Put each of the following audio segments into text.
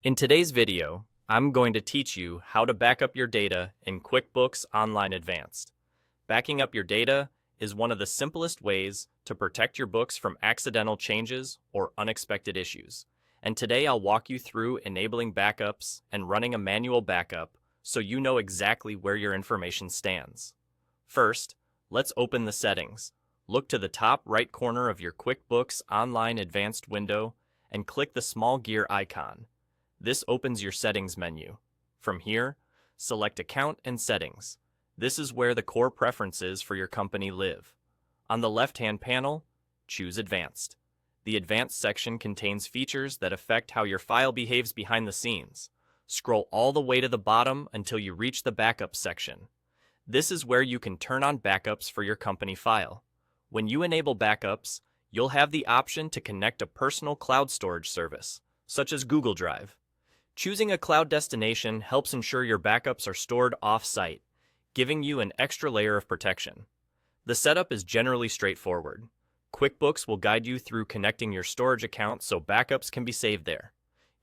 In today's video, I'm going to teach you how to back up your data in QuickBooks Online Advanced. Backing up your data is one of the simplest ways to protect your books from accidental changes or unexpected issues. And today I'll walk you through enabling backups and running a manual backup so you know exactly where your information stands. First, let's open the settings. Look to the top right corner of your QuickBooks Online Advanced window and click the small gear icon. This opens your settings menu. From here, select Account and Settings. This is where the core preferences for your company live. On the left-hand panel, choose Advanced. The Advanced section contains features that affect how your file behaves behind the scenes. Scroll all the way to the bottom until you reach the Backup section. This is where you can turn on backups for your company file. When you enable backups, you'll have the option to connect a personal cloud storage service, such as Google Drive. Choosing a cloud destination helps ensure your backups are stored off-site, giving you an extra layer of protection. The setup is generally straightforward. QuickBooks will guide you through connecting your storage account so backups can be saved there.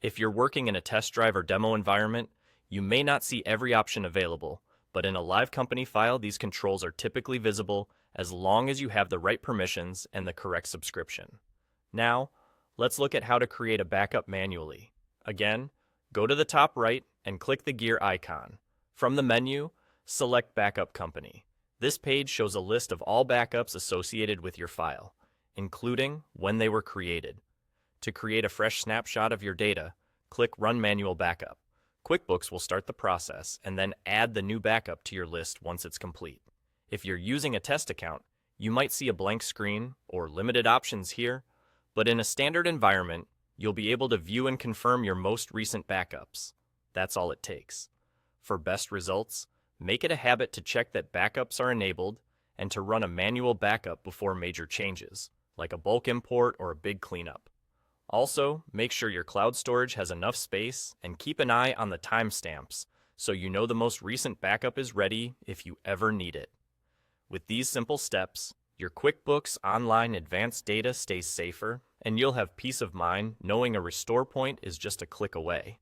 If you're working in a test drive or demo environment, you may not see every option available, but in a live company file, these controls are typically visible as long as you have the right permissions and the correct subscription. Now, let's look at how to create a backup manually. Again, go to the top right and click the gear icon. From the menu, select Backup Company. This page shows a list of all backups associated with your file, including when they were created. To create a fresh snapshot of your data, click Run Manual Backup. QuickBooks will start the process and then add the new backup to your list once it's complete. If you're using a test account, you might see a blank screen or limited options here, but in a standard environment, you'll be able to view and confirm your most recent backups. That's all it takes. For best results, make it a habit to check that backups are enabled and to run a manual backup before major changes, like a bulk import or a big cleanup. Also, make sure your cloud storage has enough space and keep an eye on the timestamps so you know the most recent backup is ready if you ever need it. With these simple steps, your QuickBooks Online Advanced data stays safer, and you'll have peace of mind knowing a restore point is just a click away.